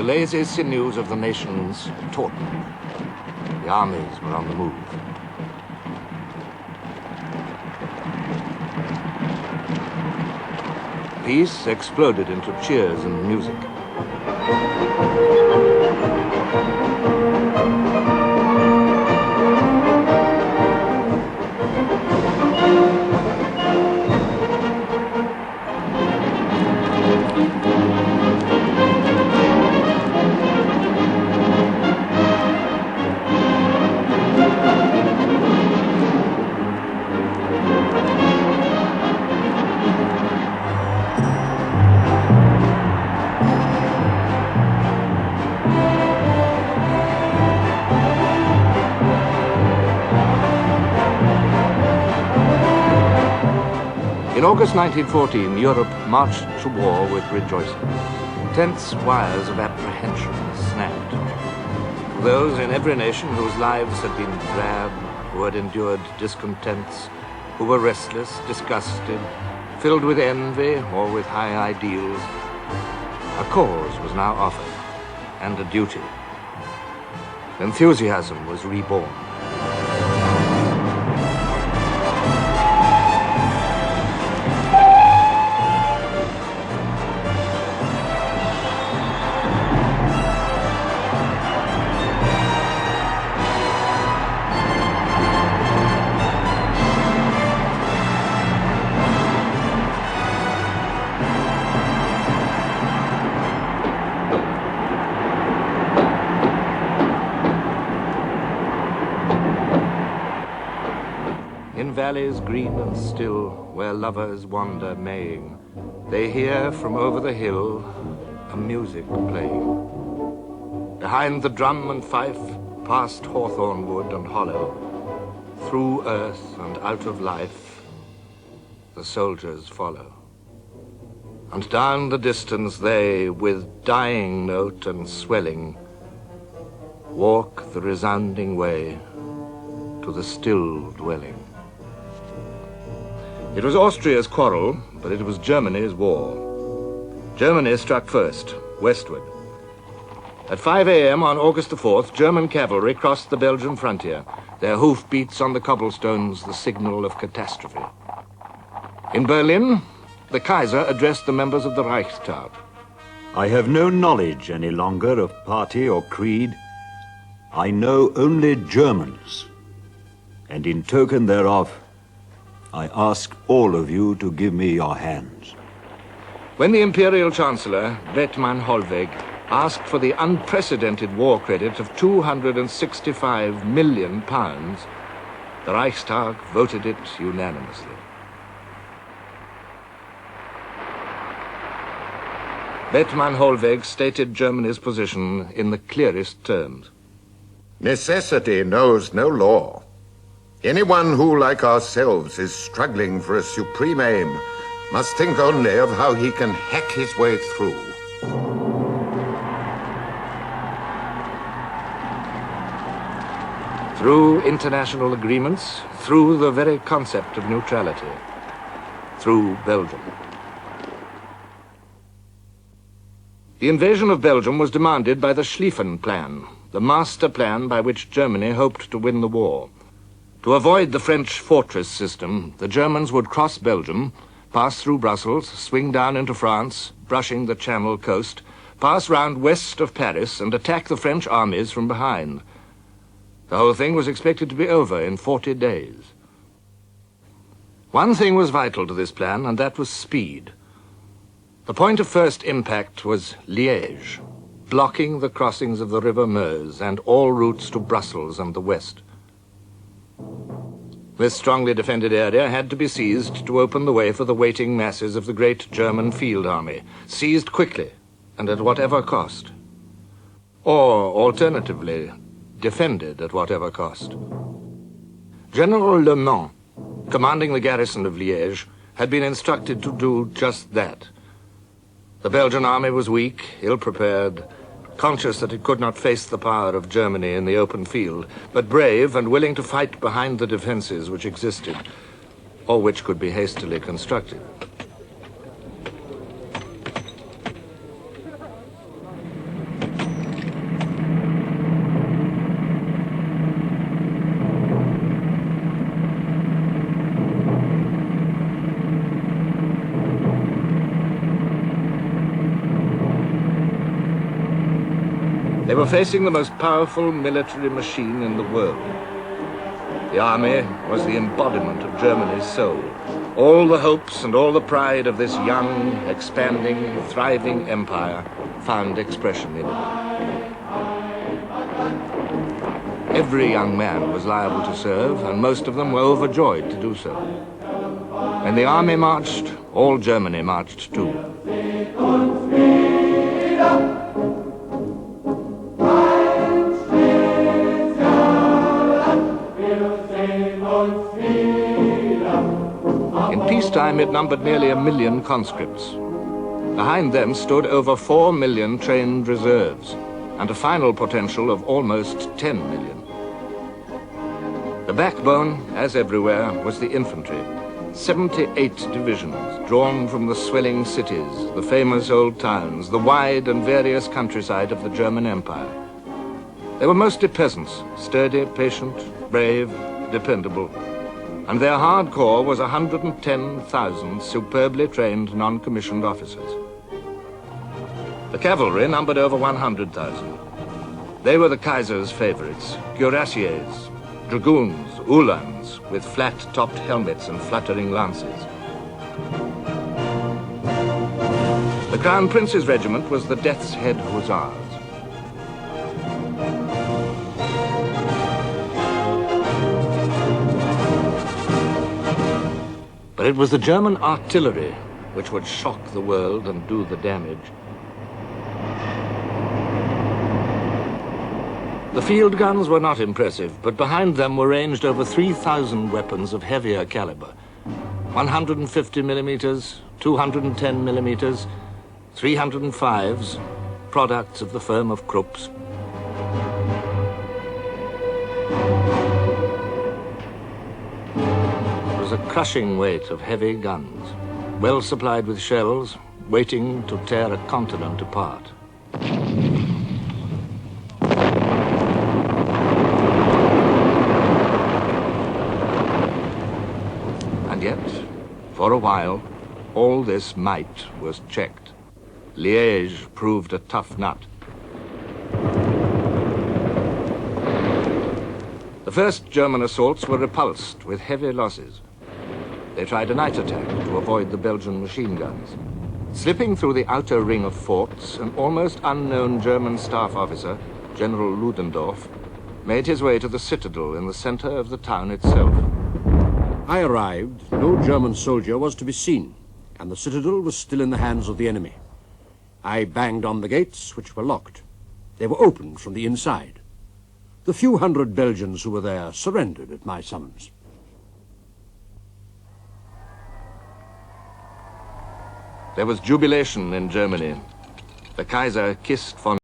The lazy sinews of the nations tautened. The armies were on the move. Peace exploded into cheers and music. In August 1914, Europe marched to war with rejoicing. Tense wires of apprehension snapped. To those in every nation whose lives had been drab, who had endured discontents, who were restless, disgusted, filled with envy or with high ideals, a cause was now offered, and a duty. Enthusiasm was reborn. In valleys green and still, where lovers wander maying, they hear from over the hill a music playing. Behind the drum and fife, past hawthorn wood and hollow, through earth and out of life, the soldiers follow. And down the distance they, with dying note and swelling, walk the resounding way to the still dwelling. It was Austria's quarrel, but it was Germany's war. Germany struck first, westward. At 5 a.m. on August the 4th, German cavalry crossed the Belgian frontier, their hoofbeats on the cobblestones the signal of catastrophe. In Berlin, the Kaiser addressed the members of the Reichstag. I have no knowledge any longer of party or creed. I know only Germans, and in token thereof, I ask all of you to give me your hands. When the Imperial Chancellor, Bethmann Hollweg, asked for the unprecedented war credit of £265 million, the Reichstag voted it unanimously. Bethmann Hollweg stated Germany's position in the clearest terms. Necessity knows no law. Anyone who, like ourselves, is struggling for a supreme aim must think only of how he can hack his way through. Through international agreements, through the very concept of neutrality, through Belgium. The invasion of Belgium was demanded by the Schlieffen Plan, the master plan by which Germany hoped to win the war. To avoid the French fortress system, the Germans would cross Belgium, pass through Brussels, swing down into France, brushing the Channel coast, pass round west of Paris and attack the French armies from behind. The whole thing was expected to be over in 40 days. One thing was vital to this plan, and that was speed. The point of first impact was Liège, blocking the crossings of the River Meuse and all routes to Brussels and the west. This strongly defended area had to be seized to open the way for the waiting masses of the great German field army, seized quickly and at whatever cost. Or, alternatively, defended at whatever cost. General Le Mans, commanding the garrison of Liège, had been instructed to do just that. The Belgian army was weak, ill-prepared, conscious that it could not face the power of Germany in the open field, but brave and willing to fight behind the defenses which existed, or which could be hastily constructed. were facing the most powerful military machine in the world. The army was the embodiment of Germany's soul. All the hopes and all the pride of this young, expanding, thriving empire found expression in it. Every young man was liable to serve, and most of them were overjoyed to do so. When the army marched, all Germany marched too. In peacetime, it numbered nearly 1 million conscripts. Behind them stood over 4 million trained reserves, and a final potential of almost 10 million. The backbone, as everywhere, was the infantry. 78 divisions, drawn from the swelling cities, the famous old towns, the wide and various countryside of the German Empire. They were mostly peasants, sturdy, patient, brave, dependable. And their hard core was 110,000 superbly trained non-commissioned officers. The cavalry numbered over 100,000. They were the Kaiser's favorites, cuirassiers, dragoons, uhlans, with flat-topped helmets and fluttering lances. The Crown Prince's regiment was the Death's Head Hussars. But it was the German artillery which would shock the world and do the damage. The field guns were not impressive, but behind them were ranged over 3,000 weapons of heavier caliber. 150 millimeters, 210 millimeters, 305s, products of the firm of Krupps. It was a crushing weight of heavy guns, well supplied with shells, waiting to tear a continent apart. And yet, for a while, all this might was checked. Liège proved a tough nut. The first German assaults were repulsed with heavy losses. They tried a night attack to avoid the Belgian machine guns. Slipping through the outer ring of forts, an almost unknown German staff officer, General Ludendorff, made his way to the citadel in the center of the town itself. I arrived, no German soldier was to be seen, and the citadel was still in the hands of the enemy. I banged on the gates, which were locked. They were opened from the inside. The few hundred Belgians who were there surrendered at my summons. There was jubilation in Germany. The Kaiser kissed von